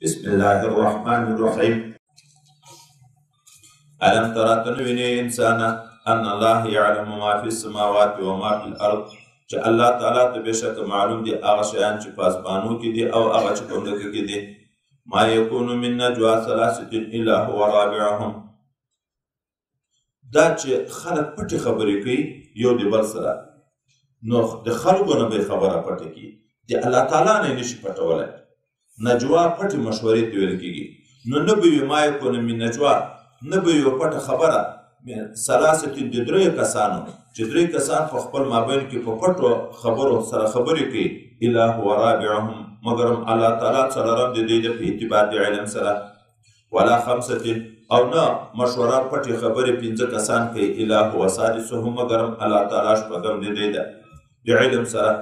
بسم الله الرحمن الرحيم. ألم ترى تنويني إنسانا أن الله يعلم ما في السماوات وما في الأرض چې الله تعالی ته بشک معلوم دي هغه شیان چې په اسمانو کې دي او هغه چې په ځمکه کې دي. ما يكون من نجوى ثلاثة إلا هو رابعهم. دا چې خلک پټې خبرې کوي یو د بل سره، نو د خلکو نه به خبره پټه کړي، د الله تعالی نه نشي پټولی. نجوا پټې مشورې ته ویل کېږي. نو نه به وي ما یکون من نجوا، نه به یو پټه خبره ثلاثة د درې کسانو چې درې کسان په خپل مابین کې په پټو خبرو سره خبرې کوي، الا هو رابعهم، مګرم الله تعالی څلورم د دوی په اعتبار د علم سره. ولا خمسة، او نه مشوره پټې خبرې پنځه کسان کوي، الا هو سادسهم، مګرم الله تعالی شپږم د دوی د علم سره.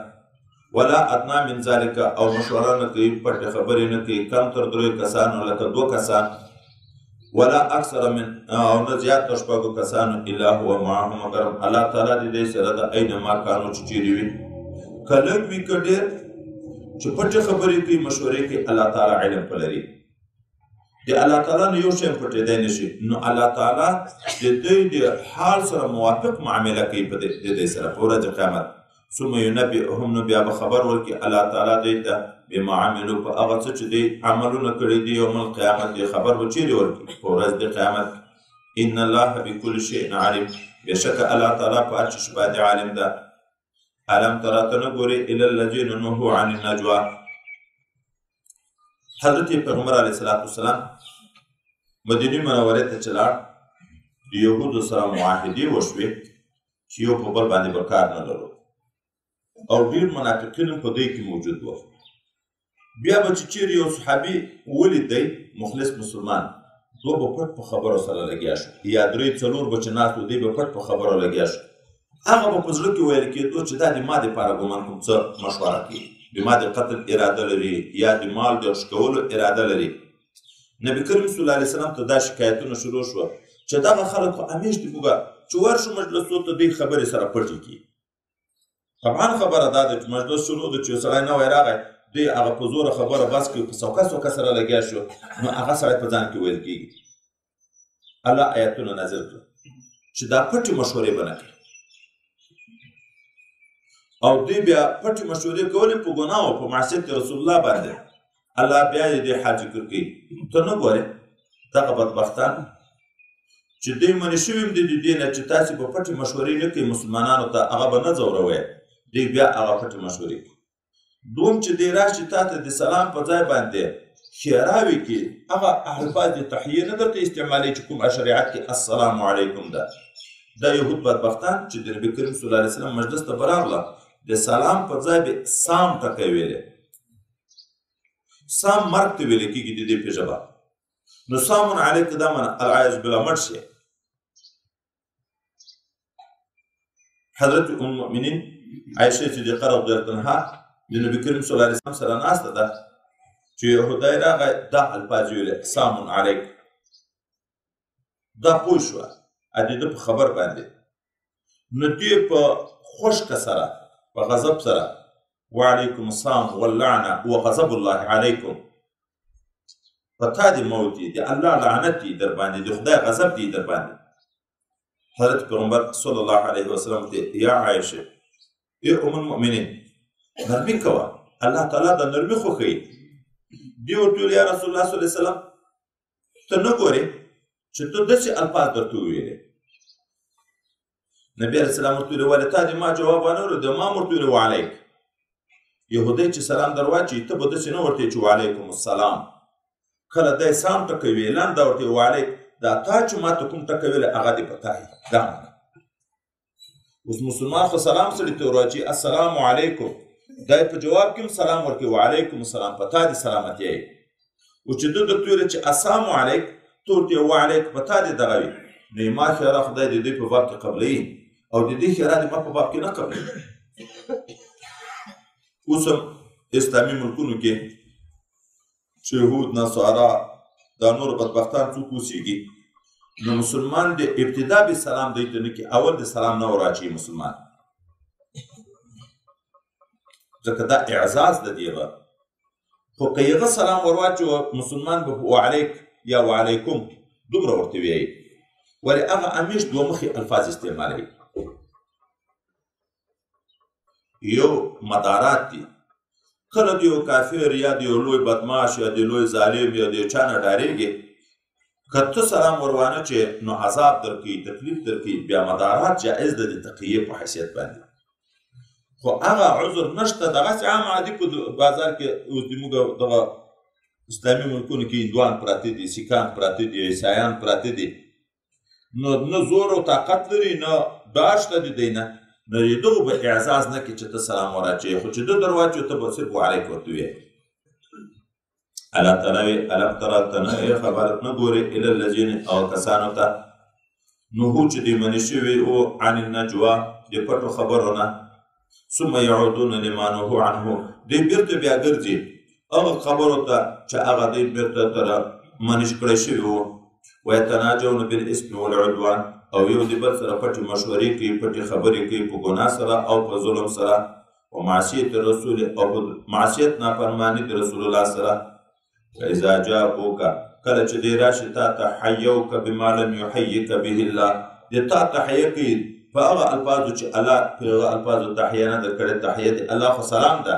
ولا ادنى من ذلك، او مشوره نه کوي پټې خبرې نه کوي کم تر درې کسانو لکه دوه کسان. ولا اکثر من، او نه زیات تر شپږو کسانو، الا هو معهم، مګر الله تعالی د دې سره د اینما کانو چې چیرې وي، که لږ وي که ډېر، چې پټې خبرې کوي مشورې کوي، الله تعالی علم په لري. د الله تعالی نه یو شی پټېدی نه شي، نو الله تعالی د دوی د حال سره موافق معامله کوي په دې سره په ورځ قیامت. ثم ينبئهم، نو بیا به خبر ورکړي الله تعالی دوی ته بما عملو په هغه څه چې دوی عملونه کړي دي یوم القیامت، دې خبر به چیرې ورکړي په ورځ د قیامت. ان الله بكل شیء علیم، بېشکه الله تعالی په هر څه شي باندې عالم ده. الم ترى ته نه ګورې الی الذین نهوا عن النجوا. حضرت پیغمبر علیه الصلاة والسلام مدینې منورې ته چې لاړ، د یهودو سره معاهدې وشوې چې یو په بل باندې به کار نه لرو، او ډېر منافقین هم په دوی کې موجود وو. بیا به چې چیرې یو صحابي ولیدی مخلص مسلمان، دوه به پټ په خبرو سره لګیا شو، یا درې څلور به چې ناست و دوی به پټ په خبرو لګیا شو. هغه به په زړه کې ویل کېدو چې دا د ما دپاره ګمان کوم څه مشوره کوي، د ما د قتل اراده لري یا د مال د غشکولو اراده لري. نبي کریم صلی الله علیه وسلم ته دا شکایتونه شروع شوه چې دغه خلک خو همیش دي موږ چې ورشو مجلسو ته دوی خبرې سره پټې کړي. طبعا خبره دا ده چې مجلس شروع ده چې یو سړی نوی راغی، دوی هغه په زوره خبره بس کوي، په سوکه سوکه سره لګیا شو، نو هغه سړی په ځان کې ویل کېږي. الله آیتونه نازل کړه چې دا پټې مشورې به نه کوي، او دوی بیا پټې مشورې کولې په ګناه او په معصیت رسول الله باندې. الله بیا یې دې حال ذکر کوي. ته نه ګورې دغه بدبختان چې دوی منې شوي هم دي د دې نه چې تاسې په پټې مشورې نه کوئ مسلمانانو ته، هغه به نه ځوروئ، دوی بیا هغه پټې مشورې کوي. دوم چې دی راشي تا ته د سلام په ځای باندې ښېراوې کړي، هغه الفاظ د تحیې نه درته استعمالوي چې کوم شریعت کې السلام علیکم ده. دا یهود بدبختان چې د نبي کریم صلی الله علیه وسلم مجلس ته به راغله، د سلام په ځای به سام ټکی ویلې. سام مرګ ته ویلې کېږي د دې په ژبه. نو سامون علیک دا معنی العیاذ بالله مړ شي. حضرت ام المؤمنین عایشه صدیقه رضی الله عنها د نبي کریم صلی الله علیه وسلم سره ناسته ده چې یهودی راغی، دا الفاظ ویلې سامون علیک. دا پوه شوه د ده په خبر باندې، نو دوی په خوشکه سره په غضب سره وعلیکم السلام واللعنه وغضب الله علیکم، په تا دې موت دی، د الله لعنت دی در باندې، د خدای غضب دی در باندې. حضرت پیغمبر صلی الله علیه وسلم ته یا عایشه ای ام المؤمنین نرمي کوه، الله تعالی د نرمي خوښوي. دوی ورته وویل یا رسول الله صلی الله علیه وسلم ته نه ګورې چې ته داسې الفاظ درته وویلې. نبي علیه السلام ورته وویل ولې تا د ما جواب ونه ورکړ، د ما ورته وویل وعلیک. یهودی چې سلام در واچوي ته به داسې نه ورته چې وعلیکم السلام، کله دی سام ټکی ویې لنډه ورته وعلیک، دا تا چې ما ته کوم ټکی ویلی هغه دې په تا وي. دا معنی اوس مسلمان خو سلام سړي ته ورواچي السلام علیکم، دی په جواب کې هم سلام ورکوي وعلیکم السلام، په تا دې سلامتیا یې. او چې ده درته ویلې چې السلام علیک، ته ورته وعلیک، په تا دې دغه وي، نو ما خیره خدای د دوی په باب کې قبلوي او د دې خیره د ما په باب کې نه قبلوي. اوس هم اسلامي ملکونو کې چې یهود نصارا دا نور بدبختان څوک اوسېږي، نو مسلمان د ابتدا به سلام دوی ته نه کوي، اول د سلام نه وراچوي مسلمان، ځکه دا اعزاز د دې به. خو که هغه سلام ور واچوه مسلمان به وعلیک یا وعلیکم دومره ورته وایي ولې هغه همیش دوه مخي الفاظ استعمالوي یو مدارات دي کله د یو کافر یا د یو لوی بدماش یا د لوی ظالم یا د چا نه ډارېږي که ته سلام ور وانه چې نو عذاب درکوي تکلیف درکوي بیا مدارات جایز ده د تقیې په حیثیت باندې خو هغه عذر نشته دغسې عام عادي په بازار کې اوس زموږ دغه اسلامي ملکونو کې هندوان پراته دي سیکان پراته دي عیسایان پراته دي نو نه زور او طاقت لري نه ډاډ شته د دی نه نو د دغو به اعزاز نه کړي چې ته سلام ور اچوې خو چې ده در واچوې ته به صرف وعلیک ورته ووایې الله تعالی وی الم ترى ته خبر نه ګورې الی الذین او کسانو ته نهو چې دوی منې شوي او عن النجوا د پټو خبرو نه ثم یعودون لما نهوا عنه دوی بیرته بیا ګرځي هغه خبرو ته چې هغه دوی بیرته تر منش کړی شوي وو ویتناجون بالاسم والعدوان او یو د بل سره پټې مشورې کوي پټې خبرې کوي په ګناه سره او په ظلم سره و معصیت رسول او په معصیت نافرماني د رسول الله سره فاذا جاءوك کله چې دی راشي تا ته حیوک بما لم یحیک به الله د تا تحیه کوي په هغه الفاظو چې الله په هغه الفاظو تحیه نه در کړې تحیه د الله خو سلام ده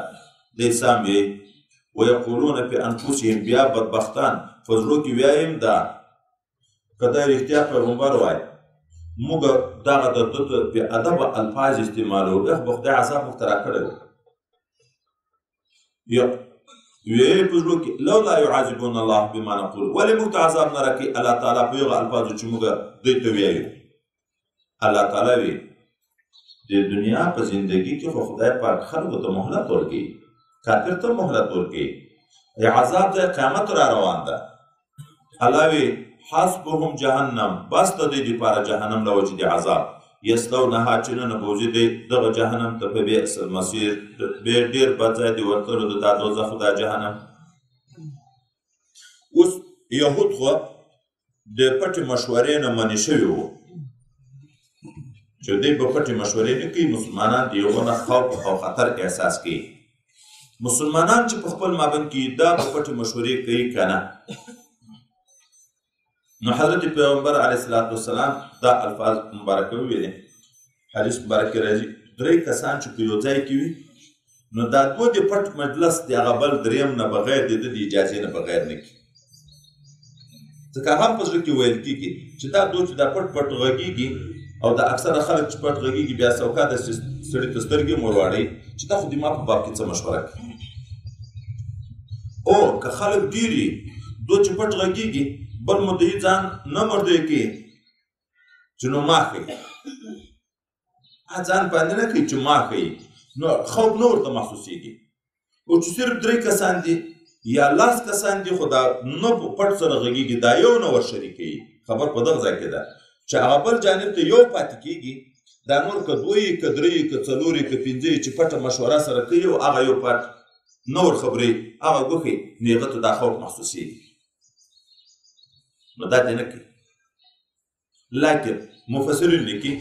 دی سام یې ویقولون فی انفسهم بیا بدبختان په زړو کې ویایم ده که دا رښتیا پیغمبر وای موږ دغه د ده ته بې ادبه الفاظ استعمالوو بیا خو به خدای عذاب موږ ته راکړی و ویې په زړو کې لولا یعذبون الله بما نقول ولې موږ ته عذاب نه راکوي الله تعالی په هغه الفاظو چې موږ دوی ته ویایو الله تعالی وی د دنیا په زندگی کې خو خدای پاک خلکو ته مهلت ورکوي کافر ته مهلت ورکوي عذاب د قیامت را روان ده الله وی حسبهم جهنم بس د دوی دپاره جهنم له وجې د عذاب یصلونها چې ننوځي دی دغه جهنم ته په بئس المصیر ډېر بد ځای د ورتلو د دا دوزخ دا جهنم اوس یهود خو د پټې مشورې نه منې شوي وو چې دوی به پټې مشورې نه کوي مسلمانان د یو نه خوف او خطر احساس کوي مسلمانان چې په خپل مابین کې دا به پټې مشورې کوي که نه نو حضرت پیغمبر علیه السلام دا الفاظ مبارکه وویلې حدیث مبارک راځي درې کسان چې په یو ځای کې وي نو دا دوه د پټ مجلس د هغه بل دریم نه بغیر د ده د اجازې نه بغیر نه کړي ځکه هم په زړه کې ویل کېږي چې دا دوه چې دا پټ پټ غږېږي او دا اکثره خلک چې پټ غږېږي بیا سوکا د سړي ته سترګې هم ورواړوي چې دا خو د ما په باب کې څه مشوره کوي او که خلک ډېر وي دوه چې پټ غږېږي بل مدعي ځان نه مردوی کوي چې نو ما ښیي ځان باندې نه کوي چې ما ښیي نو خوف نه ورته محسوسېږي او چې صرف درې کسان دي یا لاس کسان دي خو دا نه په پټ سره غږېږي دا یو نه ورشریکوي خبر په دغه ځای کې ده چې هغه بل جانب ته یو پاتې کېږي دا نور که دوه یي که درې یي که څلور یي که پنځه یي چې پټه مشوره سره کوي او هغه یو پټ نه ورخبروي هغه ګوښي نو هغه ته دا خوف محسوسېږي نو دا دې نه کوي لیکن مفسرین لیکي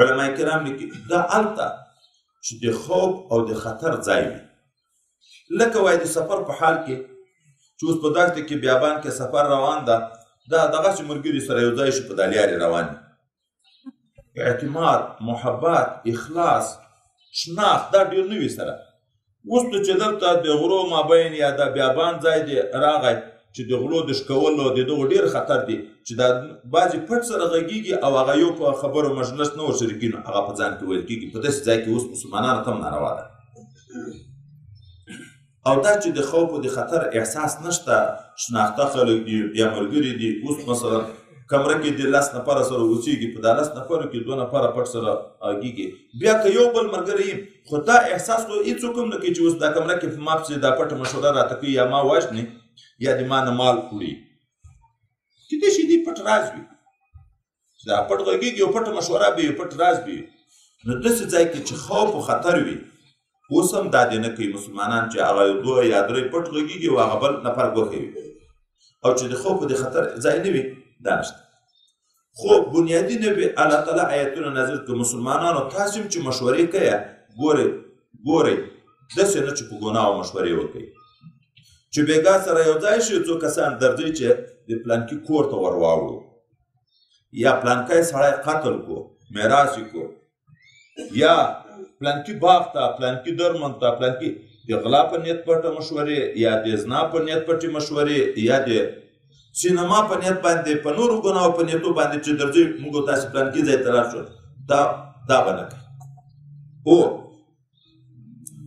علما کرام لیکي دا هلته چې د خوف او د خطر ځای وي لکه وایي د سفر په حال کې چې اوس په دښته کې بیابان کې سفر روان ده دا دغسې ملګري سره یو ځای شي په دا لیارې روان اعتماد محبت اخلاص شناخت دا ډېر نه وي سره اوس نو چې دلته د غرو مابین یا د بیابان ځای دی راغی چې د غلو د شکولو د دغو ډېر خطر دی چې دا بعضې پټ سره غږېږي او هغه یو په خبرو مجلس نه ورشریکي نو هغه په ځان کې ویل کېږي په داسې ځای کې اوس مسلمانانو ته هم ناروا ده او دا چې د خوف او د خطر احساس نشته شناخته خلک دي یا ملګري دي اوس مثلا کمره کې د 10 نفره سره اوسېږي په دا 10 نفرو کې 2 نفره پټ سره غږېږي بیا که یو بل ملګری خو دا احساس خو هېڅوک هم نه کوي چې اوس دا کمره کې ما پسې دا پټه مشوره راته کوي یا ما وژني یا د ما نه مال وړي کیدای شي دې پټ راز وي دا پټ غږېږي او پټه مشوره به وي پټ راز به وي نو داسې ځای کې چې خوف او خطر وي اوس هم دا دې نه کوي مسلمانان چې هغه 2 یا 3 پټ غږېږي او هغه بل نفر ګوښی وي او چې د خوف او د خطر ځای نه وي دا نشته خو بنیادي نه وي الله تعالی آیتونه نازل کړي مسلمانانو تاسې هم چې مشورې کوئ ګورئ داسې نه چې په ګناه او مشورې وکوئ چې بېګا سره یو ځای شي څو کسان درځئ چې د پلانکي کور ته ور واوړو یا پلانکی سړی قتل کو میراث یې کو یا پلانکی باغ ته پلانکی درمن ته پلانکی د غلا په نیت پټه مشورې یا د زنا په نیت پټې مشورې یا د سینما په نیت باندې په نورو ګناو په نیتو باندې چې درځئ موږ تاسې پلانکي ځای ته لاړ شو دا به نه کوي او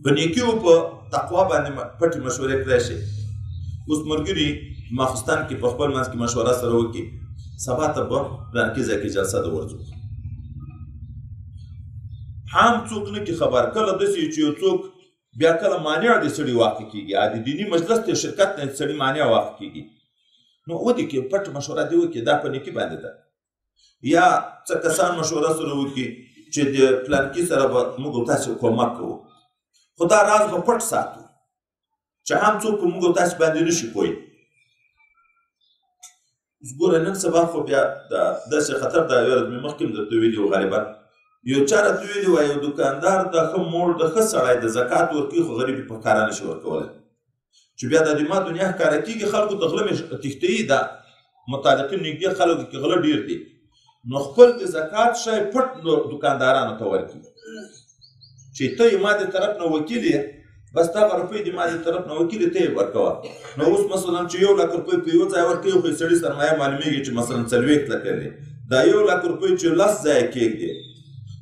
په نیکي او په تقوا باندې پټې مشورې کړی شي اوس ملګري ماخستان کې په خپل منځ کې مشوره سره وکړي سبا ته به پلانکي ځای کې جلسه د ورځو هم څوک نه کې خبر کله داسې چې یو څوک بیا کله مانع د سړي واقع کېږي د دیني مجلس ته شرکت نه سړي مانع واقع کېږي نو ودې کې پټ مشوره دې وکړي دا په نیکي باندې ده یا څه کسان مشوره سره وکړي چې د پلانکي سره به موږ تاسې کومک کوو خو دا راز به پټ ساتو چې هم څوک په موږ تاسې باندې نشي پوی اوس ګوره نن سبا خو بیا داسې خطر دا یو ورځ مې مخکې هم درته ویلي وو غالبا یو چا راته ویلي وه یو دوکاندار د ښه موړ د ښه سړی د زکات ورکوي خو غریب یې په ښکاره نشي ورکولی چې بیا د ما دنیا ښکاره کېږي خلکو ته غله مې تښتوي دا متعلقین نږدې خلکو کې غله ډېر دي نو خپل د زکات شی پټ دوکاندارانو ته ورکړي چې ته یې ما د طرف نه وکیل یې بس دغه روپۍ د ما د طرف نه وکیل ته یې ورکوه نو اوس مثلا چې 1 لک روپۍ په یو ځای ورکوي خو یې سړي سرمایه معلومېږي چې مثلا 40 لکه دی دا 1 لک روپۍ چې 10 ځایه کېږدي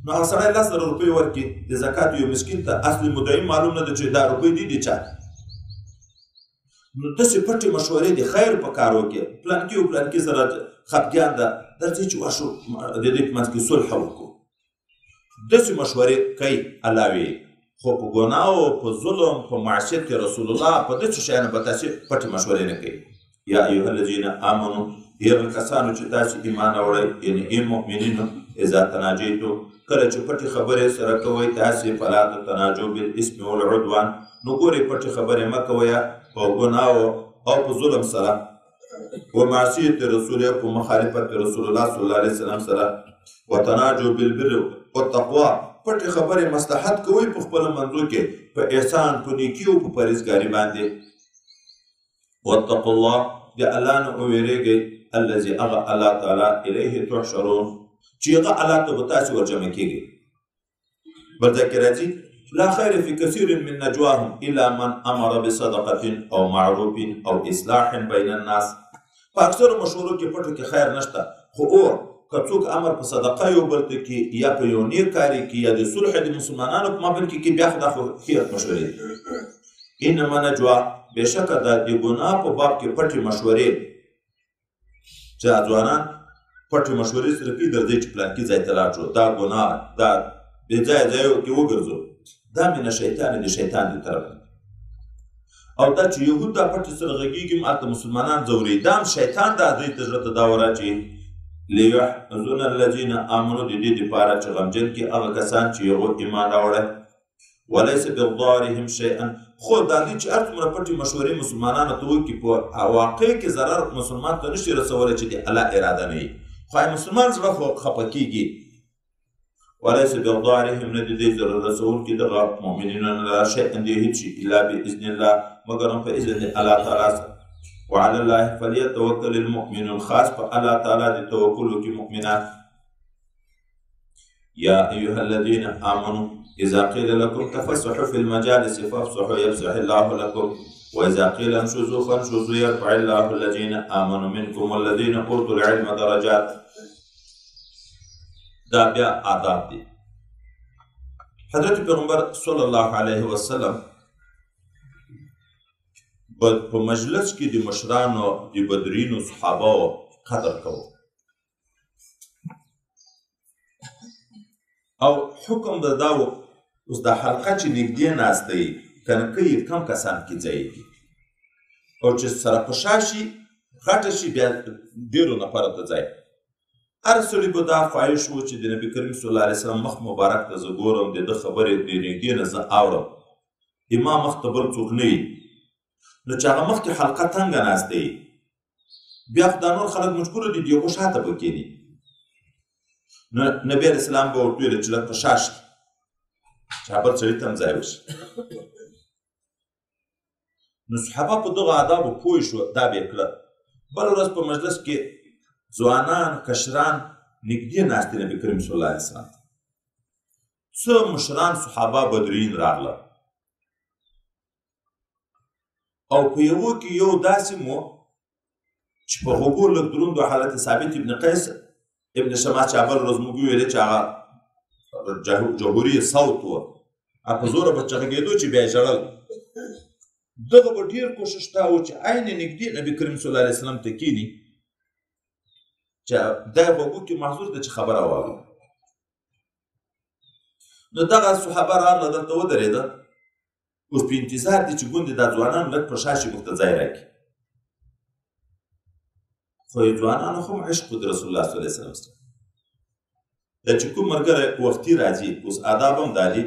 نو هغه سړی 10,000 روپۍ ورکړي د زکات یو مسکین ته اصلي مدعي معلوم نه ده چې دا روپۍ دي د چا نو داسې پټې مشورې د خیر په کار وکړي پلانکي او پلانکي سره خفګان ده درځئ چې واشو د دې په منځ کې صلح وکړو داسې مشورې کوي الله وی خو په ګناهو په ظلم په معصیت رسول الله په داسې شیانو به تاسې پټې مشورې نه کوي یا ایها الذین آمنو هغه کسانو چې تاسې ایمان راوړئ یعنې ای مؤمنینو اذا تناجیتو کله چې پټې خبرې سره کوئ تاسې فلا تتناجوا بالاسم والعدوان نو ګورئ پټې خبرې مه کوئ په ګناهو او په ظلم سره و معصیت رسول په مخالفت رسول الله صلی الله علیه وسلم سره وتناجوا بالبر والتقوا پټې خبرې مصلحت کوئ په خپله منځو کې په احسان په نیکي او په پرهیزګاري باندې واتقوا الله د الله نه وویرېږئ الذي هغه الله تعالی الیه تحشرون چې هغه الله ته به تاسې ورجمع کېږئ بل ځای کې راځي لا خیر فی کثیر من نجواهم الا من امر بصدقه او معروف او اصلاح بین الناس په اکثرو مشورو کې پټو کې خیر نشته خو که څوک امر په صدقه یو بل ته کې یا په یو نیک کاري کې یا د صلح د مسلمانانو په مابین کې بیا خو دا خو ښې مشورې دي انما نجوا بېشکه دا د ګناه په باب کې پټې مشورې چې ځوانان پټې مشورې سره کوي درځئ چې پلانکي ځای ته لاړ شو دا ګناه دا بې ځایه ځایو کې وګرځو دا من شیطان د شیطان د طرف او دا چې یهود دا پټې سره غږېږي هلته مسلمانان ځوري دا هم شیطان دا دوی ته زړه ته دا وراچوي لیحزن الذین آمنوا د دې دپاره چې غمجن کړي هغه کسان چې هغو ایمان راوړی ولیس بضارهم شیئا خو دا دوی چې هر څومره پټې مشورې مسلمانانو ته وکړي په واقع کې ضرر مسلمان ته نشي رسولی چې د الله اراده نه وي خو مسلمان زړه خو خفه کېږي وليس بضارهم نه د دې ضرر رسوونکي دغه مؤمنینو نه لره شیئا د هېڅ شي الا باذن الله مګر هم په اذن الله تعالی سره وعلى الله فليتوكل المؤمنون خاص په الله تعالی د توکل وکړي مؤمنان یا ایها الذین آمنوا اذا قیل لكم تفسحوا في المجالس فافسحوا يفسح الله لكم واذا قیل انشزوا فانشزوا يرفع الله الذين آمنوا منكم والذين اوتوا العلم درجات دا بیا آداب دی حضرت پیغمبر صلی الله علیه وسلم په مجلس کې د مشرانو د بدرینو صحابه قدر کوو او حکم د دا و اوس دا حلقه چې نږدې ناسته یي کنه که یې کم کسان کې ځایږي او چې سره په شا شي غټه شي بیا ډېرو نفرو ته ځای هر سړي به دا خواهش و چې د نبي کریم صلی الله علیه وسلم مخ مبارک ته زه ګورم د ده خبرې د نږدې نه زه اورم امام مخ ته بل څوک نه وي نو چې هغه مخکې حلقه تنګه ناسته وي بیا خو دا نور خلک مجبوره دي د یو شاته به کښېني نو نبي علیه السلام به ورته ویل چې لږ په شا شي چې بل سړي ته هم ځای وشي نو صحابه په دغه آدابو پوه شو دا به یې کړه بله ورځ په مجلس کې ځوانان کشران نږدې ناست دي نبي کریم صلی الله علیه وسلم څه مشران صحابه بدرین راغله او په یوه کې یو داسې مو چې په غوږو لږ دروند و حالت ثابت ابن قیس ابن شماس چې اول ورځ موږ ویلې چې هغه جهوري صوت و په زوره به چغېږېدو چې بیا یې ژړل دغه به ډېر کوشش دا و چې عین نږدې نبي کریم صلی الله علیه وسلم ته کښېني چې دا غوږو کې محضور ده چې خبره واوري نو دغه صحابه راغله دلته ودرېده اوس په انتظار دي چې ګوندې دا ځوانان لږ په شا شي موږ ته ځای راکړي خو ځوانانو خو هم عشق د رسول الله صلی الله علیه وسلم سره دا چې کوم ملګری وختي راځي اوس آداب هم دا دي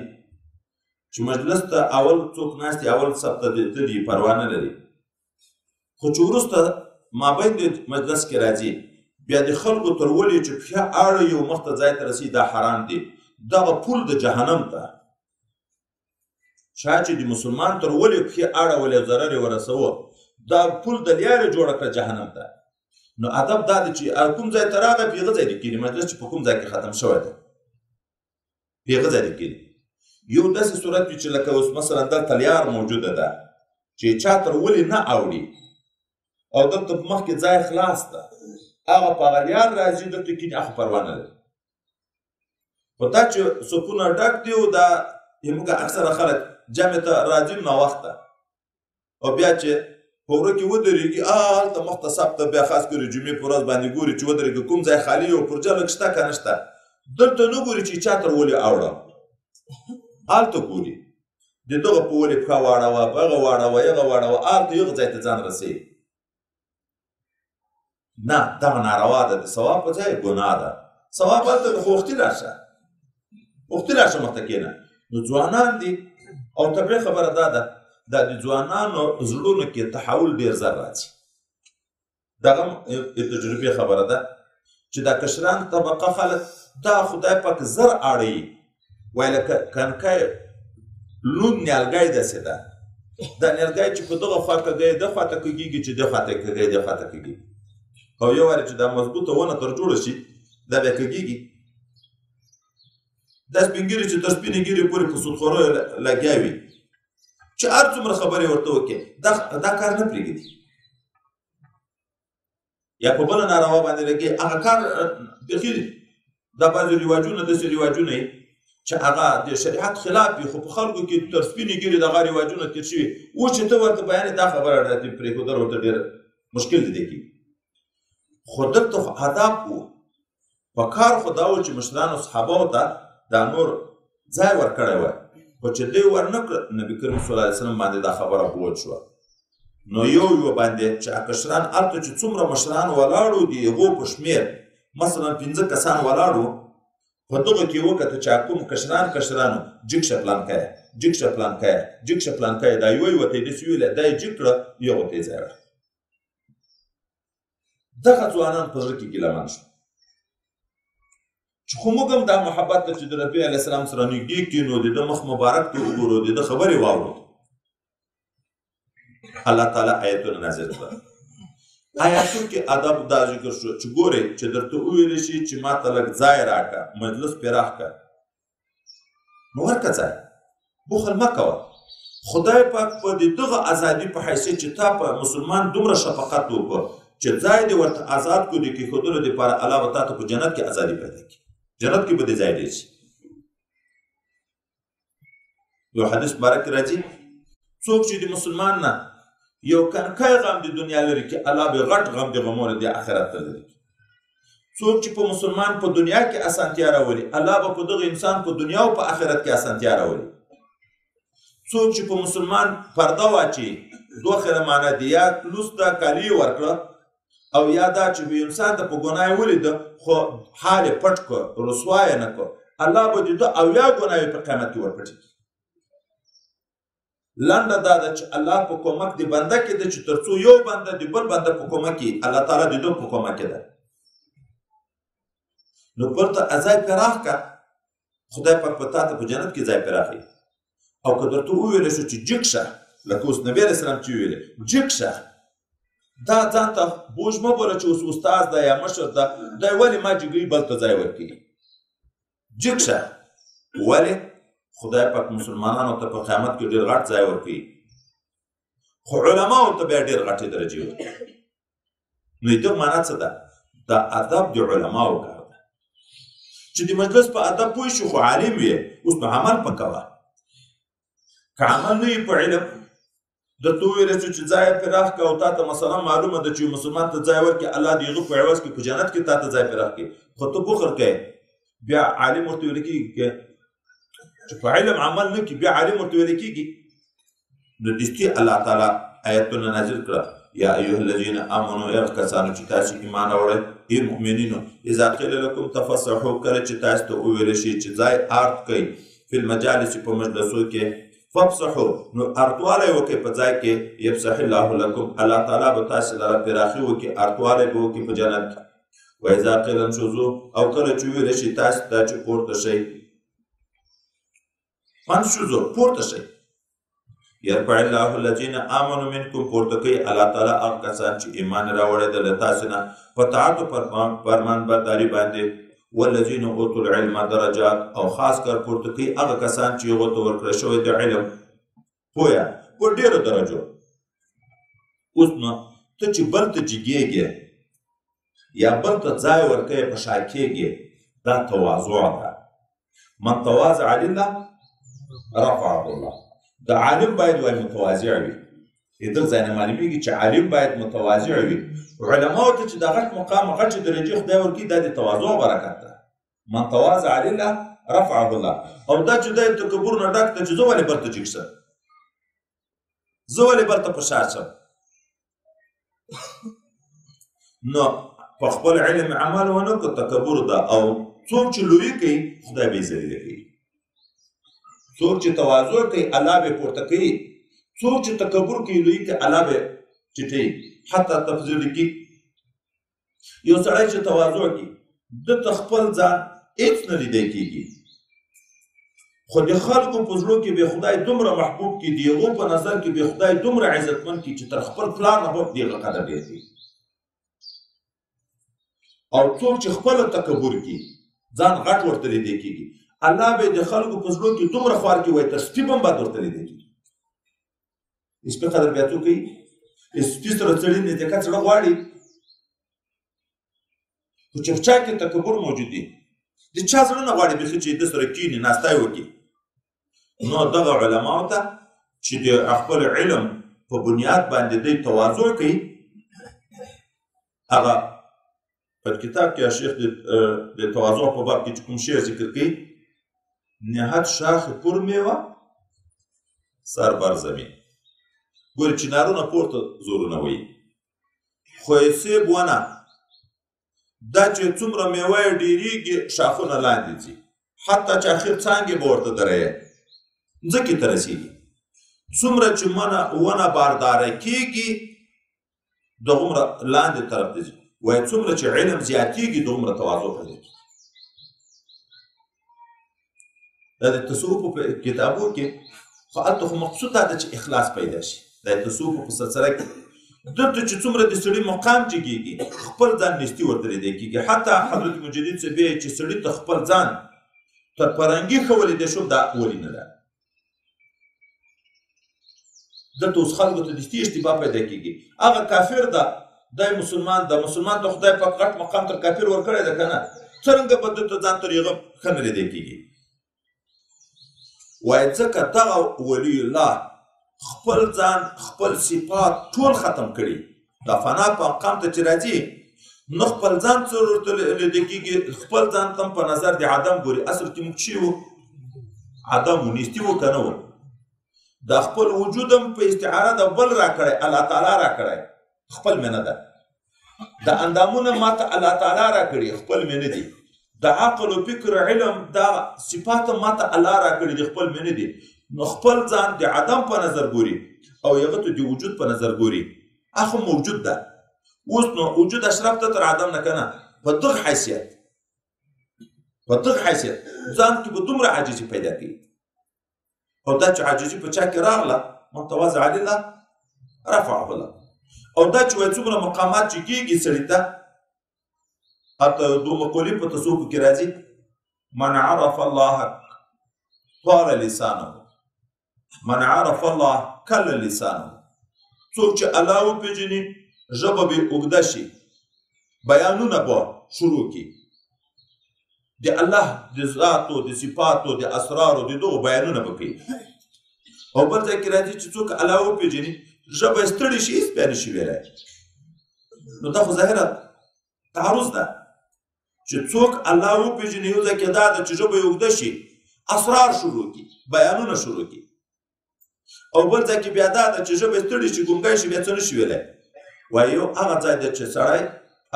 چې مجلس ته اول څوک ناست دي اول صف ته تلي پروا نه لري خو چې وروسته مابین د مجلس کې راځي بیا د خلکو تر ولې چې پښه اړوي او مخ ته ځای ته رسي دا حرام دي دغه پول د جهنم ته چا چې د مسلمان تر ولې پښې اړولې ضرر یې ورسوه دا پول د لیارې جوړه کړه جهنم ته نو ادب دا دی چې کوم ځای ته راغی په هغه ځای دې کښېني مجلس چې په کوم ځای کې ختم شوی دی په هغه ځای دې کښېني یو داسې صورت وي چې لکه اوس مثلا دلته لیار موجوده ده چې چا تر ولې نه اوړي او دلته په مخکې ځای خلاص ده هغه په هغه لیار راځي دلته کښېني هغه پروا نه لري خو دا چې صفونه ډک دي او دا موږ اکثره خلک جمع ته راځي ناوخته او بیا چې په وره کې ودرېږي هلته مخته صف ته بیا خاص کړي جمعې په ورځ باندې ګوري چې ودرېږي کوم ځای خالي او پرجه لږ شته که نه شته دلته نه ګوري چې چا تر ولې اوړه هلته ګوري د دغه په ولې پښه واړوه هغه واړوه هغه واړوه هلته یغه ځای ته ځان رسوي نه دغه ناروا ده د ثواب په ځای ګناه ده ثواب هلته ده خو وختي راشه مخته کښېنه نو ځوانان دي او طبیعي خبره دا ده دا د ځوانانو زړونو کې تحول ډېر زر راځي دغه تجربې خبره ده چې دا کشران طبقه خلک دا خدای پاک زر اړوي وایي لکه کنکی لوند نیالګی داسې ده دا نیالګی چې په دغه خوا کږی ده خواته کږېږي چې دې خواته کږی دې خواته کږېږي او یو وارې چې دا مضبوطه ونه تر جوړه شي دا بیا کږېږي دا سپین ږیري چې تر سپینې ږیرې پورې په سودخوریو لګیا وي چې هر څومره خبرې ورته وکړي دا کار نه پرېږدي یا په بله ناروا باندې لګي هغه کار بیخي دا بعضې رواجونه داسې رواجونه یي چې هغه د شریعت خلاف وي خو په خلکو کې تر سپینې ږیرې دغه رواجونه تېر شوي اوس چې ته ورته بیانې دا خبره راته پرېښودل ورته ډېر مشکل دی دی کېږي خو دلته خو آداب وو په کار خو دا و چې مشرانو صحابهو ته دا نور ځای ورکړی وای خو چې دوی ورنه کړه نبي کریم صلی الله علیه وسلم باندې دا خبره بوج شوه نو یو باندې چې کشران هلته چې څومره مشران ولاړو د هغو په شمېر مثلا 15 کسان ولاړو په دغه کې وکته چې کوم کشرانو جګشه پلانکیه دا یو ته یې داسې ویلی دا یې جګ کړه یو ته یې ځای راکړه دغه ځوانان په زړه کې ګیلهمن شو چې خو موږ هم دا محبت ته چې د ربي علیه السلام سره نږدې کښېنو د ده مخ مبارک ته وګورو د ده خبرې واورو الله تعالی آیتونه نازل کړه آیاتو کې ادب دا ذکر شو چې ګورئ چې درته وویلی شي چې ما ته لږ ځای راکړه مجلس پراخ کړه نو ورکړه ځای بخل مه کوه خدای پاک په دغه ازادي په حیثیت چې تا په مسلمان دومره شفقت وکړه چې ځای دې ورته آزاد کړو د کېښودلو دپاره الله به تا ته په جنت کې ازادي پیدا کړي جنت کې به دې ځای ډېر شي یو حدیث مبارک کې راځي څوک چې د مسلمان نه یو کنکی غم د دنیا لري کې الله به غټ غم د غمونه د آخرت ته لري څوک چې په مسلمان په دنیا کې اسانتیا راولي الله به په دغه انسان په دنیا او په آخرت کې اسانتیا راولي څوک چې په مسلمان پرده واچي دوه خیره معنا دی یا لوس ته کالي ورکړه او یا دا چې به انسان ته په ګناه ولیده خو حال یې پټ کړه رسوا یې نه کړه الله به د ده اویا ګناه په قیامت کې ورپټي لنډه دا ده چې الله په کومک د بنده کې ده چې تر څو یو بنده د بل بنده په کومک کې الله تعالی د ده په کومک کې ده نو پرته ځای پراخ کړه خدای پاک په تا ته په جنت کې ځای پراخوي او که درته وویلی شو چې جګ شه لکه اوس نبي علیه السلام چې ویلې جګ شه دا ځان ته بوج مه بوله چې اوس استاد ده یا مشر ده دی ولې ما جګوي بل ته ځای ورکوي جګ شه ولې خدای پاک مسلمانانو ته په قیامت کې ډېر غټ ځای ورکوي خو علماو ته بیا ډېر غټې درجې ورکوي نو د دې معنا څه ده دا ادب د علماو کار ده چې د مجلس په ادب پوه شو خو عالم وي اوس نو عمل په کوه که عمل نه وي په علم درته وویلی شو چې ځای یې پراخ کړه او تا ته مثلا معلومه ده چې مسلمان ته ځای ورکړي الله د هغه په عوض کې په جنت کې تا ته ځای پراخ کړي خو ته بخل کوې بیا عالم ورته ویل کېږي چې په علم عمل نه کړي بیا عالم ورته ویل کېږي نو دستي الله تعالی آیتونه نازل کړه یا ایها الذین آمنوا ای کسانو چې تاسو ایمان راوړئ ای مؤمنینو اذا قیل لکم تفسحوا کله چې تاسو ته وویل شي چې ځای ارت کوئ فی المجالس په مجلسو کې فافسحوا نو ارتوالی وکړئ په ځای کې یفسح الله لکم الله تعالی به تاسو لره پراخي وکړي ارتوالی به وکړي په جنت کې و اذا قیل انشزوا او کله چې وویل شي تاسو ته چې پورته شئ فانشزوا پورته شئ یرفع الله الذین آمنوا منکم پورته کوي الله تعالی هغه کسان چې ایمان راوړی د له تاسو نه په طاعت او فرمانبرداري باندې والذین اوتوا العلم درجات او خاص کر پورته کوي هغه کسان چې هغو ته ورکړی شوی د علم پوهه په ډېرو درجو اوس نو ته چې بل ته جګېږې یا بل ته ځای ورکوې په شا کېږې دا تواضع ده من تواضع لله رفعه الله د عالم باید وای متواضع وي دغه ځای نه معلومیږي چې عالم باید متواضع وي علماو ته چې د غټ مقام غټې درجې خدای ورکړي دا د تواضع برکت ده من تواضع لله رفعه الله او دا چې دی تکبر نه ډک ده چې زه ولې بل ته جګ شم زه ولې بل ته په شا شم نو په خپل علم عمل ونه کړو تکبر ده او څوک چې لوی کوي خدای به یې ذلیله کوي څوک چې تواضع کوي الله به پورته کوي څوک چې تکبر کوي لوی کوي الله به ټیټوي حتی تفضیل کوي یو سړی چې تواضع کوي دته خپل ځان هېڅ نه لیدی کېږي خو د خلکو په زړو کې به خدای دومره محبوب کړي د هغو په نظر کې به خدای دومره عزتمند کړي چې تر خپل پلار نه به د هغه قدر ډېر کوي او څوک چې خپله تکبر کوي ځان غټ ورته لیدی کېږي الله به د خلکو په زړو کې دومره خوار کړي وایي تر سپي به هم بد ورته لیدی کېږي د سپي قدر بیا څوک کوي د سپي سره سړي نزدېکت زړه غواړي خو چې په چا کې تکبر موجود دی د چا زړه نه غواړي بیخي چې ده سره کښېني ناستی وکړي نو دغه علماو ته چې د خپل علم په بنیاد باندې دوی تواضع کوي هغه په کتاب کې شیخ د تواضع په باب کې چې کوم شعر ذکر کوي نهاد شاخ پر میوه سر بر زمین ګورې چنارونه پورته زورونه وایي خو یې سیب ونه دا چې څومره میوه یې ډېرېږي شاخونه لاندې ځي حتی چې اخر څانګې به ورته درېږي ځمکې ته رسېږي څومره چې ونه بارداره کېږي دغومره لاندې طرف ته ځي وایي څومره چې علم زیاتېږي دغومره تواضع پیدا کېږي دا د تصوفو په کتابو کې خو هلته خو مقصود دا ده چې اخلاص پیدا شي دا د تصوفو په سلسله کې دلته چې څومره د سړي مقام جګېږي خپل ځان نږدې ورته لیدی کېږي حتی حضرت مجدد صاحب وایي چې سړي ته خپل ځان تر فرنګي ښه ولیدی شو دا ولې نه ده دلته اوس خلکو ته دستي اشتباه پیدا کېږي هغه کافر ده دی مسلمان ده مسلمان ته خدای پاک غټ مقام تر کافر ورکړی ده که نه څرنګه به دلته ځان تر هغه ښه نه لیدی کېږي وایي ځکه دغه ولی الله خپل ځان خپل صفات ټول ختم کړي دا فنا په مقام ته چې راځي نو خپل ځان څه ورته لیدی کېږي خپل ځان ته په نظر د عدم ګوري اصل کې موږ شي وو عدم و نیستي و که نه و دا خپل وجود هم په استعاره د بل راکړی الله تعالی راکړی خپل مې نه ده د اندامونه ماته الله تعالی راکړي خپل مې نه دي د عقل و فکر علم دا صفات ماته الله راکړي دي خپل مې نه دي نو خپل ځان د عدم په نظر ګوري او هغه ته د وجود په نظر ګوري هغه موجود ده اوس نو وجود اشرف ته تر عدم نه که نه په دغه حیثیت ځان کې به دومره عاجزي پیدا کوي او دا چې عاجزي په چا کې راغله محتواز عالي ده رفعه الله. او دا چې وایي څومره مقامات چې کېږي سړي ته، حتی دوه مقولې په تصوف کې راځي، من عرف الله طال لسانه، من عرف الله کل لسانه. څوک چې الله وپېژني ژبه به اوږده شي، بیانونه به شروع کړي، د الله د ذاتو د صفاتو د اسرارو د دغو بیانونه به کوي. او بل ځای کې راځي چې څوک الله وپېژني ژبه یې ستړې شي، هېڅ بیا نشي ویلی. نو دا خو ظاهره تعرض ده چې څوک الله وپېژني، یو ځای کې دا ده چې ژبه یې اوږده شي، اسرار شروع کړي، بیانونه شروع کړي. او بل ځای کې بیا دا ده چې ژبه یې ستړې شي، ګونګی شي، بیا څه نشي ویلی. وایي یو هغه ځای ده چې سړی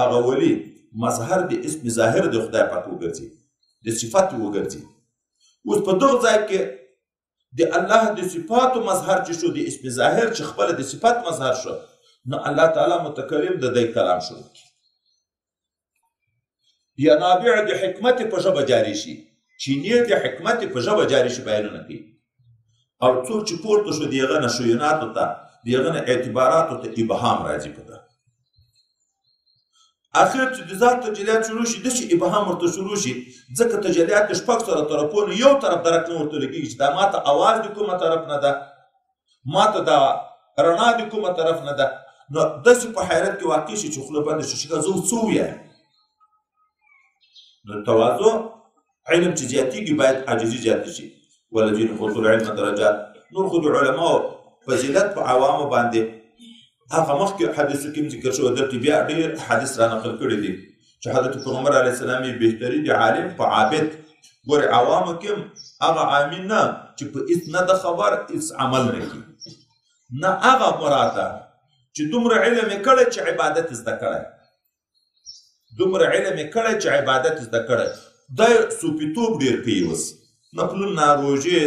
هغه ولي مظهر د اسم ظاهر د خدای پاک وګرځي، د صفت وګرځي. اوس په دغه ځای کې د الله د صفاتو مظهر چې شو، د اسم ظاهر چې خپله د صفت مظهر شو، نو الله تعالی متکلم د دی کلام شروع کړي. یا نابع د حکمت په ژبه جاری شي، چینی د حکمت په ژبه جاری شي، بیانونه کوي. او څوک چې پورته شو د هغه نه شویناتو ته، د هغه نه اعتباراتو ته ابهام راځي په ده. اخر چې د ذات تجلیات شروع شي، داسې ابهام ورته شروع شي، ځکه تجلیات د شپږ سره طرفونو یو طرف درک نه ورته لګېږي چې دا ماته اواز د کومه طرف نه ده، ماته دا رڼا د کومه طرف نه ده. نو داسې په حیرت کې واقع شي چې خوله بنده شي، چې زه څه ووایم. نو تواضع علم چې زیاتېږي باید عاجزي زیاته شي. والذین اوتوا العلم درجات. نور خو د علماو فضیلت په عوامو باندې هغه مخکې حدیثو کې ذکر شوی، دلته بیا ډېر حدیث را نقل کړي دي چې حضرت پیغمبر علیه السلام یې بهتري د عالم په عابد. ګورې عوامو کې هغه عامل نه چې په هېڅ نه ده خبر، هېڅ عمل نه کوي، نه هغه مراد ده چې دومره علم یې کړی چې عبادت زده کړی، دومره علم یې کړی چې عبادت زده کړی. دا صوفیتوب ډېر کوي، اوس نفلونه، روژې،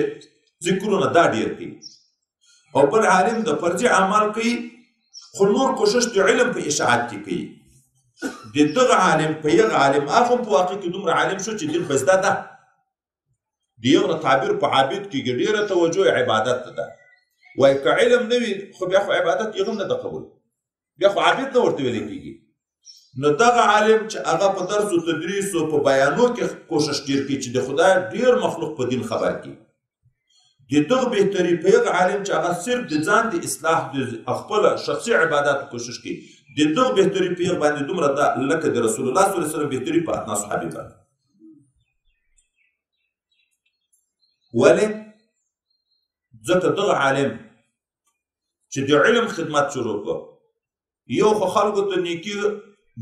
ذکرونه دا ډېر کوي. او بل عالم د فرضي عمل کوي، خو نور کوشش د علم په اشاعت کې کوي. د دغه عالم په یغه عالم هغه په واقع کې دومره عالم شو چې دین په زده ده. د یو نه تعبیر په عابد کې ډېره توجه عبادت ته ده. وایي که علم نه وي خو بیا خو عبادت یې هم نه ده قبول، بیا خو عابد نه ورته ویلی کېږي. نو دغه عالم چې هغه په درس و تدریس و په بیانو کې کوشش ډېر کوي چې د خدای ډېر مخلوق په دین خبر کړي، د دغه بهتري په هغه عالم چې هغه صرف د ځان د اصلاح د خپله شخصي عباداتو کوشش کوي، د دغه بهتري په هغه باندې دومره ده لکه د رسول الله صلی الله علیه وسلم بهتري په ادنا صحابي باندې. ولې؟ ځکه دغه عالم چې د علم خدمت شروع کړ، یو خو خلکو ته نیکي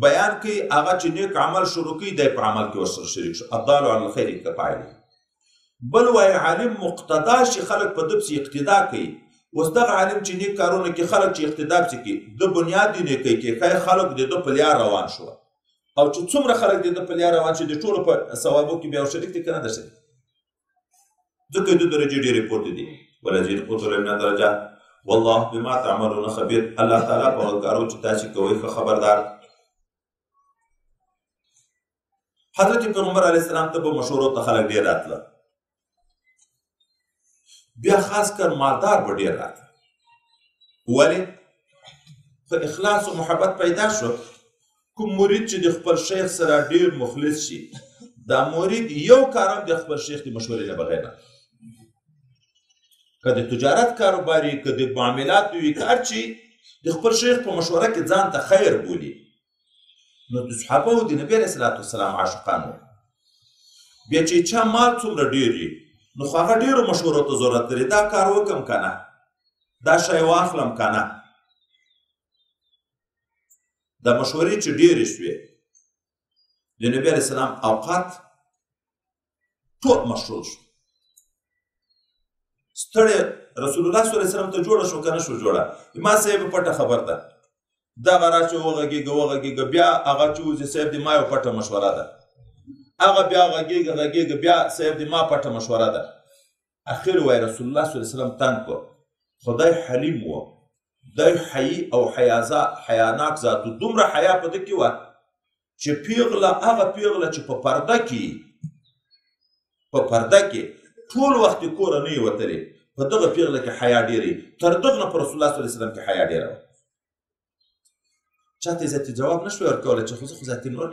بیان کوي، هغه چې نیک عمل شروع کوي دی په عمل کې ورسره شریک شو، الضال علی الخیر کفاعله. بل وایي عالم مقتدا شي، خلک په ده پسې اقتدا کوي. اوس دغه عالم چې نیک کارونه کوي، خلک چې اقتدا پسې کوي، د بنیاد د نیکۍ کې ښایي خلک د ده په لار روان شو. او چې څومره خلک د ده په لار روان شي، د ټولو په ثوابو کې بیا شریک دي که نه ده شریک، ځکه د درجې ډېرې پورته دي. والذین اوتوا العلم درجات والله بما تعملون خبیر. الله تعالی په هغه کارو چې تاسې کوئ ښه خبردار. حضرت پیغمبر علیه السلام ته به مشورو ته خلک ډېر راتله، بیا خاص کر مالدار به ډېر راتله. ولې؟ په اخلاص و محبت پیدا شو. کوم مرید چې د خپل شیخ سره ډېر مخلص شي، دا مرید یو کار هم د خپل شیخ د مشورې نه بغیر نه، که د تجارت کاروبار وي، که د معاملات وي، که هر چی د خپل شیخ په مشوره کې ځان ته خیر بولي. نو د صحابه و د نبي علیه صلات وسلام عاشقان وو. بیا چې چا مال څومره ډېر وي، نو خو هغه ډېرو مشورو ته ضرورت لري، دا کار وکړم که نه، دا شی واخلم که نه. دا مشورې چې ډېرې شوې، د نبي علیه السلام اوقات ټول مشروع شو. ستړی رسول الله صلی الله علیه وسلم ته جوړه شو که نه شو جوړه، ما صاحب پټه خبر ده، دغه راشه وغږېږه، بیا هغه چې وځي صاحب د ما یو پټه مشوره ده، هغه بیا غږېږه، بیا صاحب د ما پټه مشوره ده. اخر وایي رسول الله صلی الله علیه وسلم تنګ کړ. خدای حلیم و، دی حیي او حیاناک ذات و، دومره حیا په ده کې وه چې پیغله، هغه پیغله چې په پرده کې ټول وخت یې کوره نه یې وتلې، په دغه پیغله کې حیا ډېرې تر دغه نه په رسول الله صلی الله علیه وسلم کې حیا ډېره وه چاته عزتي جواب نه شوی ورکولی چې خو زه خو ذاتي نور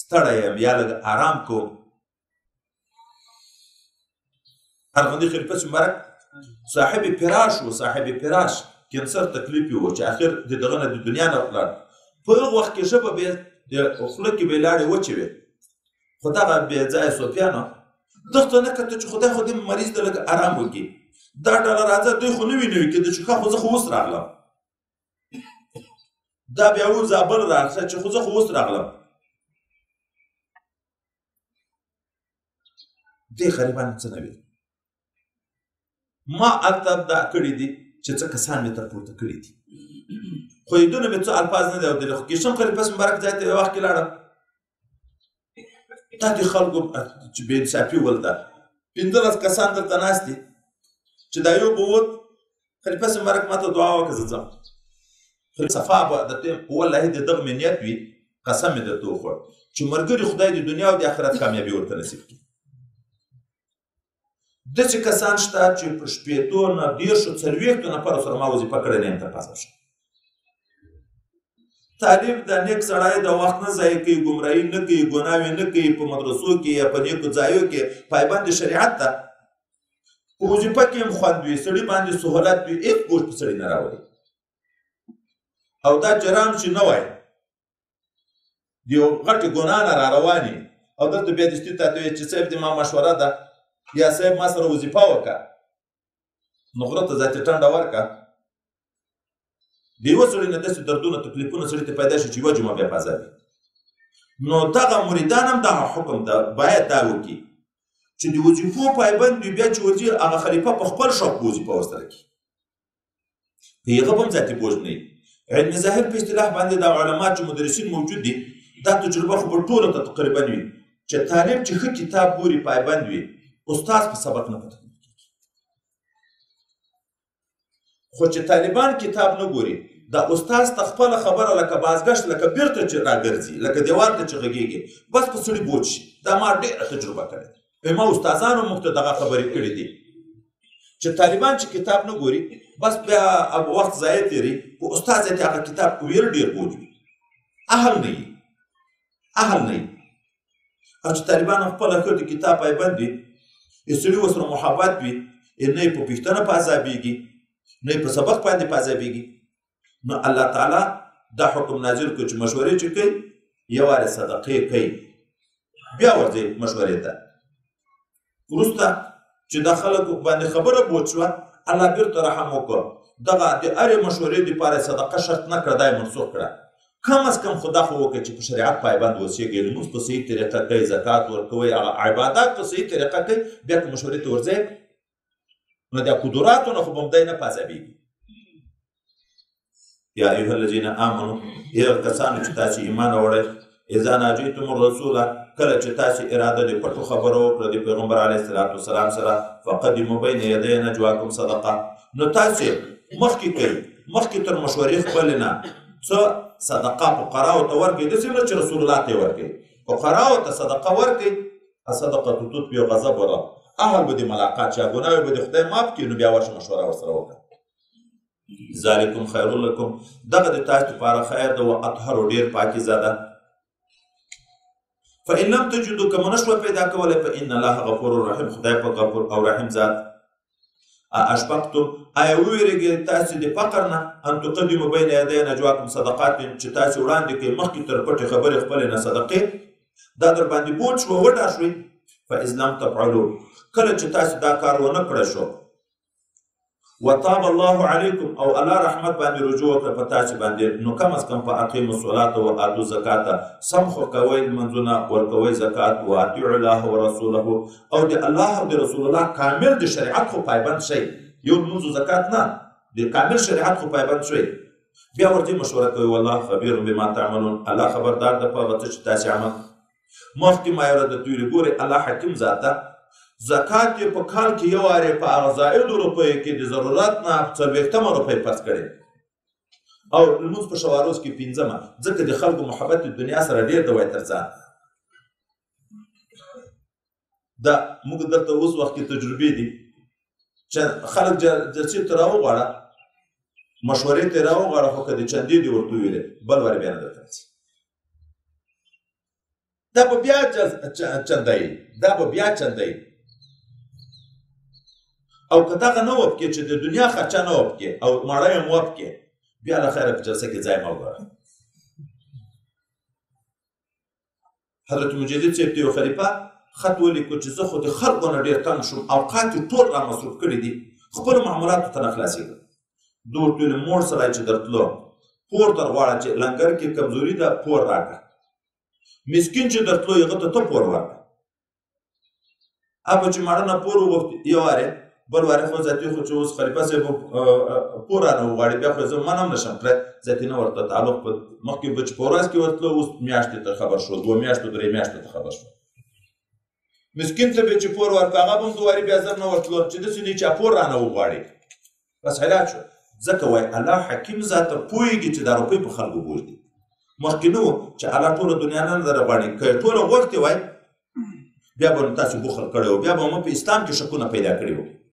ستړی یم یا لږ آرام کوم ارغندي خلیفه مبارک صاحب فراش و صاحب فراش کینسر تکلیف یې و چې اخر د دغه نه د دنیا نه ولاړ په هغه وخت کې ژبه به د خوله کې به یې لاړې وچې وې خو دغه بې ځایه صوفیانو دغه ته نه کتل چې خدای خو دې مریض ته لږ آرام وکړي دا ډله راځه دوی خو نوي نوي کېده چې ښه خو زه خو اوس راغلم دا بیا ووځه بل راغله چې خو زه خو اوس راغلم دې غریبانو څه نه ویل ما هلته دا کړي دي چې څه کسان مې تر پورته کړي دي خو یدونه مې څه الفاظ نه دي اورېدلي خو کشم خلیفه مبارک ځای ته یو وخت کې لاړم دا د خلکو چې بې انصافي ولده 15 کسان دلته ناست دي چې دا یو به ووت خلیفه مبارک ما ته دعا وکړه زه ځم صفا به د والله د دغه مې نیت وي قسم مې درته وخوړ چې ملګري خدای د دنیا او د آخرت کامیابي ورته نصیب کړي داسې کسان شته چې په 15 نه 40 نفرو سره ما وظیفه کړې نه یم تر پاسه شم طالب د نیک سړی د وخت نه ضایع کوي ګمراهي نه کوي ګناوې نه کوي په مدرسو کې یا په نیکو ځایو کې پایبند شریعت ته په وظیفه کې هم خوند وي سړي باندې سهولت وي هېڅ بوج په سړي نه راولي او دا جرام چې نه وای د یو غټې ګناه نه را روانې او دلته بیا دستي ته ته وایي چې صاحب دې ما مشوره ده یا صاحب ما سره وظیفه وکړه نو غره ته ذاتي ټنډه ورکړه د یوه سړي نه داسې دردونه تکلیفونه سړي ته پیدا شي چې یوه جمعه بیا په عذاب نو دغه مریدان هم دغه حکم ده باید دا وکړي چې د وظیفو پایبند وي بیا چې ورځي هغه خلیفه په خپل شوق وظیفه ورسره کړي په هغه به هم ذاتي بوج نه وي علم ظاهر په اصطلاح باندې دا علما چې مدرسین موجود دي دا تجربه خو به ټولو ته تقریبا وي چې طالب چې ښه کتاب ګوري پایبند وي استاد په سبق نه پته خو چې طالبان کتاب نه ګوري دا استاد ته خپله خبره لکه بازګشت لکه بیرته چې راګرځي لکه دیوال ته چې غږېږي بس په سړي بوج شي دا ما ډېره تجربه کړې ما استادانو موږ ته دغه خبرې کړې دي چې طالبان چې کتاب نه ګوري بس بیا وخت ضایع تېري خو استاد ته هغه کتاب ویل ډېر بوج وي اهل نه وي اهل نه وي او چې طالبان خپله ښه د کتاب پایبند وي سړي ورسره محبت وي نه یې په پوښتنه په عذابېږي نه یې په سبق باندې په عذابېږي نو الله تعالی دا حکم نازل کړ چې مشورې چې کوي یو وارې صدقې کوي بیا ورځي مشورې ته وروسته چې دا خلکو باندې خبره بوج شوه الله بیرته رحم وکړ دغه د هرې مشورې دپاره صدقه شرط نه کړه دا یې منسوخ کړه کم از کم خو دا خو وکړه چې په شریعت پایبند اوسېږئ لمونځ په صحیح طریقه کوئ زکات ورکوئ هغه عبادات په صحیح طریقه کوئ بیا که مشورې ته ورځئ نو د قدراتو نه خو به هم دی نه په عذابېږي یا ایها الذین آمنو هغه کسانو چې تاسې ایمان راوړئ اذا ناجیتم الرسول کله چې تاسې اراده د پټو خبرو وکړه د پیغمبر علیه السلام سره فقدموا بین یدی نجواکم صدقه نو تاسې مخکې کوئ مخکې تر مشورې خپلې نه څه صدقه فقراو ته ورکړئ داسې نه چې رسول الله ته یې ورکړئ فقراو ته صدقه ورکړئ الصدقه تطفئ غضب الله اهل به د ملاقات یا ګناوې به د خدای معاف کړي نو بیا ورشه مشوره ورسره وکړه ذالکم خیر لکم دغه د تاسو لپاره خیر ده و اطهر ډېر پاکیزه ده فإن لم تجدوا که نشوه پیدا کولی فإن الله غفور رحیم خدای په غفور او رحیم ذات اشفقتم آیا وویرېږئ تاسې د فقر نه ان تقدموا بین یدی نجواکم صدقات چې تاسې وړاندې کړئ مخکې تر پټې خبرې خپلې نه صدقې دا در باندې بوج شوه وډار شوئ فإذ لم تفعلوا کله چې تاسې دا کار ونه کړی شو وتاب الله علیکم او الله رحمت باندې رجوع وکړه په تاسې باندې نو کم از کم په اقیموا الصلاة و آتوا الزکات سم خو کوئ لمنځونه ورکوئ زکات و اطیعوا الله ورسوله او د الله او د رسول الله کامل د شریعت خو پایبند شئ یو لمونځ زکات نه د کامل شریعت خو پایبند شئ بیا ورته مشوره کوي والله خبیر بما تعملون الله خبردار ده په هغه څه چې تاسې عمل مخکې ما یو رد ویلي ګورئ الله حکیم ذات ده زکات یې په کال کې یو وارې په هغه زائدو روپیو کې د ضرورت نه 40 روپۍ پس کړې او لمونځ په شواروز کې 5 ځکه د خلکو محبت د دنیا سره ډېر د وای تر ځان دا موږ دلته اوس وخت کې تجربې دي خلک جلسې ته راوغواړه مشورې ته راوغواړه خو که د چندې دې ورته وویلې بل وارې بیا نه درته راځي دا به بیا چندی او که دغه نه وپکې چې د دنیا خرچه نه وپکې او ماړه یې مو وپکې بیا له خیره په جلسه کې ځای مه وګوره حضرت مجدد صاحب ته یو خلیفه خط ولیکو چې زه خو د خلکو نه ډېر تنګ شوم اوقات یې ټول را مصروف کړي دي خپلو معمولاتو ته نه خلاصېږم ده ورته ویل موړ سړی چې درتلو پور در غواړه چې لنګر کې کمزوري ده پور راکړه مسکین چې درتلو هغه ته پور ورکړه هغه چې ماړه نه پور وغوښتي یو وارې بل وارې خو ذاتي خو چې اوس خلیفه صاحب پور رانه وغواړي بیا خو زه منع هم نشم کړی ذاتي نه ورته تعلق په مخکې به چې په ورځ کې ورتلو اوس میاشتې ته خبر شو 2 میاشتو 3 میاشتو ته خبر شو مسکین ته به چې پور ورکړه هغه به هم 2 وارې بیا زر نه ورتلو چې داسې نه چې پور رانه وغواړي بس علاج شو ځکه وایي الله حکیم ذاته پوهېږي چې دا روپۍ په خلکو بوج دي مخکې نه و چې الله ټوله دنیا نه در غواړي که یې ټوله غوښتې وای بیا به نو تاسو بخل کړی و بیا به مو په اسلام کې شکونه پیدا کړي وو